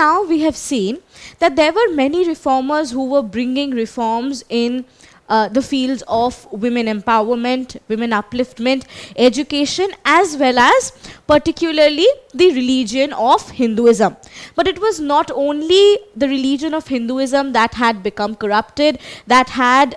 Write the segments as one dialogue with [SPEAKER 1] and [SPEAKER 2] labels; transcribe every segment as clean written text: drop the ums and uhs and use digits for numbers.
[SPEAKER 1] now we have seen that there were many reformers who were bringing reforms in the fields of women empowerment, women upliftment, education, as well as particularly the religion of Hinduism. But it was not only the religion of Hinduism that had become corrupted, that had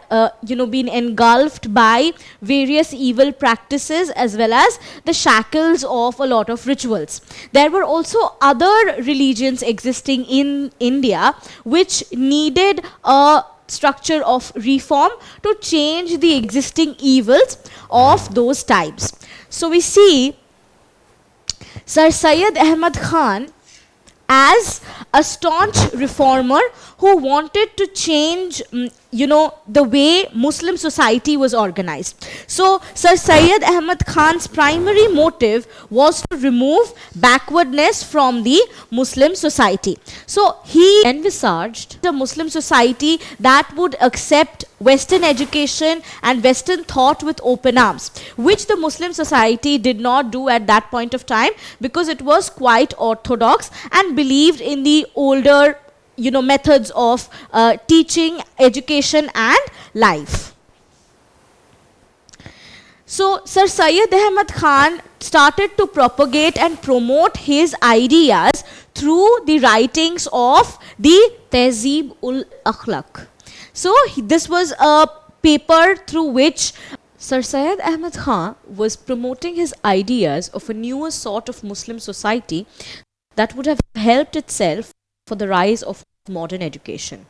[SPEAKER 1] been engulfed by various evil practices as well as the shackles of a lot of rituals. There were also other religions existing in India which needed a structure of reform to change the existing evils of those times. So we see Sir Syed Ahmad Khan as a staunch reformer who wanted to change the way Muslim society was organized. So Sir Syed Ahmad Khan's primary motive was to remove backwardness from the Muslim society. So he envisaged a Muslim society that would accept Western education and Western thought with open arms, which the Muslim society did not do at that point of time because it was quite orthodox and believed in the older methods of teaching, education and life. So Sir Syed Ahmad Khan started to propagate and promote his ideas through the writings of the Tehzeeb-ul-Akhlaq. So this was a paper through which Sir Syed Ahmad Khan was promoting his ideas of a newer sort of Muslim society that would have helped itself for the rise of modern education.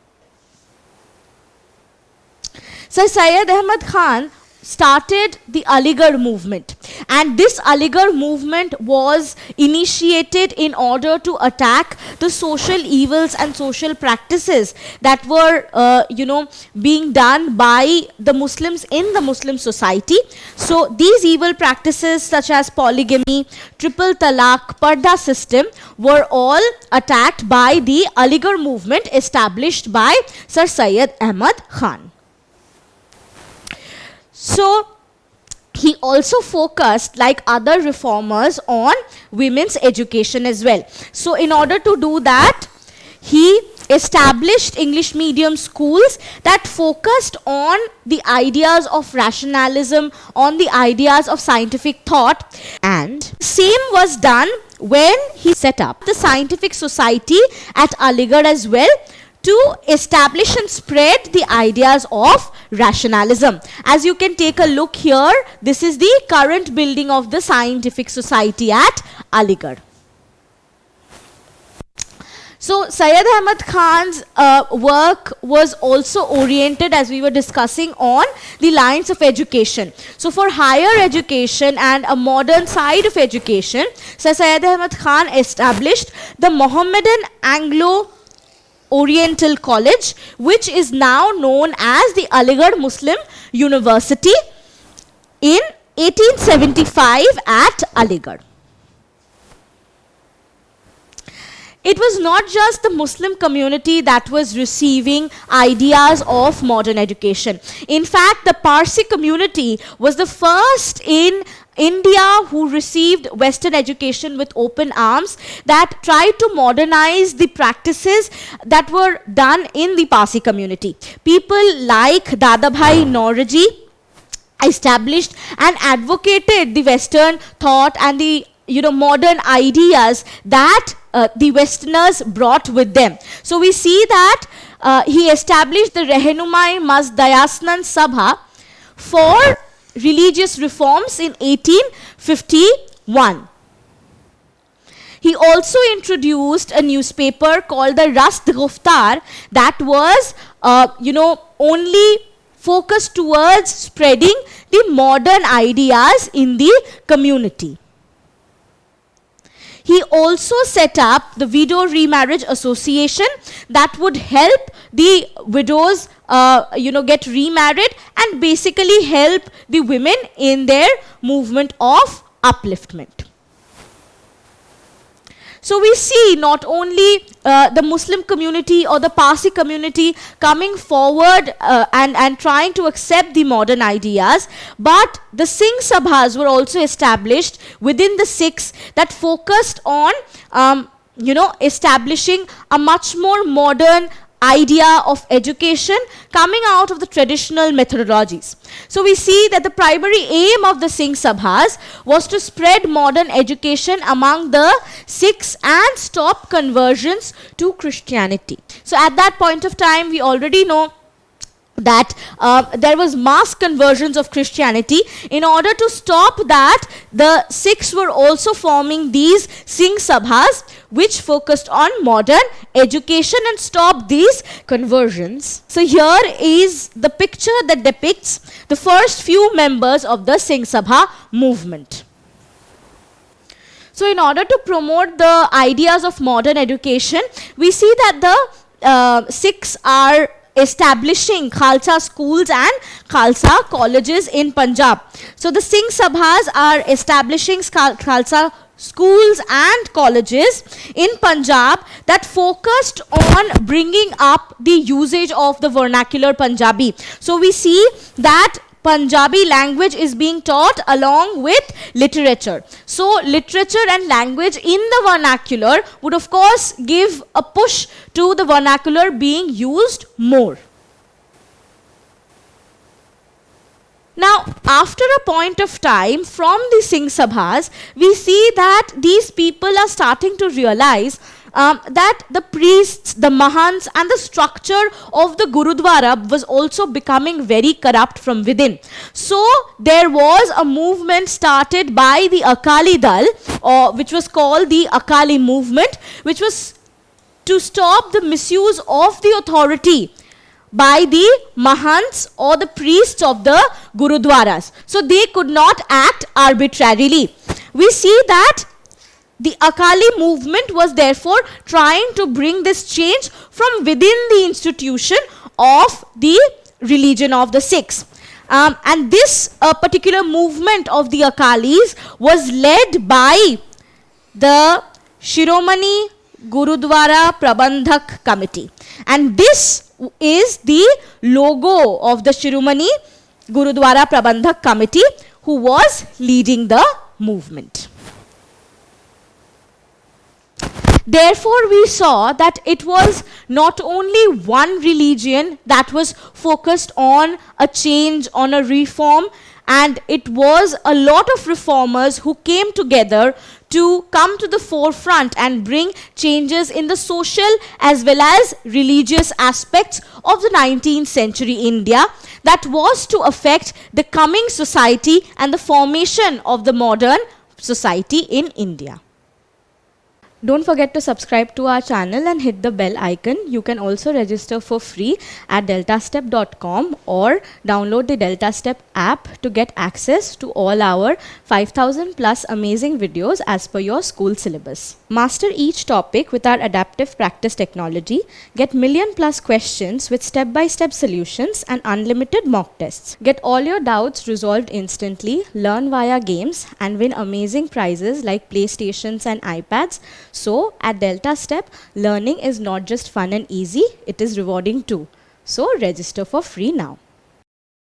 [SPEAKER 1] Sir Syed Ahmad Khan started the Aligarh movement, and this Aligarh movement was initiated in order to attack the social evils and social practices that were being done by the Muslims in the Muslim society. So these evil practices such as polygamy, triple talaq, parda system were all attacked by the Aligarh movement established by Sir Syed Ahmad Khan. So he also focused, like other reformers, on women's education as well. So in order to do that, he established English medium schools that focused on the ideas of rationalism, on the ideas of scientific thought, and same was done when he set up the Scientific Society at Aligarh as well, to establish and spread the ideas of rationalism. As you can take a look here, this is the current building of the Scientific Society at Aligarh. So Syed Ahmad Khan's work was also oriented, as we were discussing, on the lines of education. So for higher education and a modern side of education, Sir Syed Ahmad Khan established the Mohammedan Anglo Oriental College, which is now known as the Aligarh Muslim University, in 1875 at Aligarh. It was not just the Muslim community that was receiving ideas of modern education. In fact, the Parsi community was the first in India who received Western education with open arms, that tried to modernize the practices that were done in the Parsi community. People like Dadabhai Naoroji established and advocated the Western thought and the modern ideas that the Westerners brought with them. So we see that he established the Rehnumai Mazdayasnan Sabha for religious reforms in 1851. He also introduced a newspaper called the Rast Guftar that was, only focused towards spreading the modern ideas in the community. He also set up the Widow Remarriage Association that would help the widows get remarried and basically help the women in their movement of upliftment. So we see not only the Muslim community or the Parsi community coming forward and trying to accept the modern ideas, but the Singh Sabhas were also established within the Sikhs that focused on establishing a much more modern idea of education coming out of the traditional methodologies. So we see that the primary aim of the Singh Sabhas was to spread modern education among the Sikhs and stop conversions to Christianity. So at that point of time, we already know that there was mass conversions of Christianity. In order to stop that, the Sikhs were also forming these Singh Sabhas, which focused on modern education and stopped these conversions. So here is the picture that depicts the first few members of the Singh Sabha movement. So in order to promote the ideas of modern education, we see that the Sikhs are establishing Khalsa schools and Khalsa colleges in Punjab. So the Singh Sabhas are establishing Khalsa schools and colleges in Punjab that focused on bringing up the usage of the vernacular Punjabi. So we see that Punjabi language is being taught along with literature. So literature and language in the vernacular would of course give a push to the vernacular being used more. Now, after a point of time from the Singh Sabhas, we see that these people are starting to realize that the priests, the mahants and the structure of the Gurudwara was also becoming very corrupt from within. So there was a movement started by the Akali Dal, which was called the Akali movement, which was to stop the misuse of the authority by the mahants or the priests of the Gurudwaras. So they could not act arbitrarily. We see that the Akali movement was therefore trying to bring this change from within the institution of the religion of the Sikhs. And this particular movement of the Akalis was led by the Shiromani Gurudwara Prabandhak Committee. And this is the logo of the Shiromani Gurudwara Prabandhak Committee, who was leading the movement. Therefore, we saw that it was not only one religion that was focused on a change, on a reform, and it was a lot of reformers who came together to come to the forefront and bring changes in the social as well as religious aspects of the 19th century India that was to affect the coming society and the formation of the modern society in India. Don't forget to subscribe to our channel and hit the bell icon. You can also register for free at DeltaStep.com or download the DeltaStep app to get access to all our 5,000 plus amazing videos as per your school syllabus. Master each topic with our adaptive practice technology. Get million plus questions with step-by-step solutions and unlimited mock tests. Get all your doubts resolved instantly, learn via games and win amazing prizes like PlayStations and iPads. So at DeltaStep, learning is not just fun and easy, it is rewarding too. So register for free now.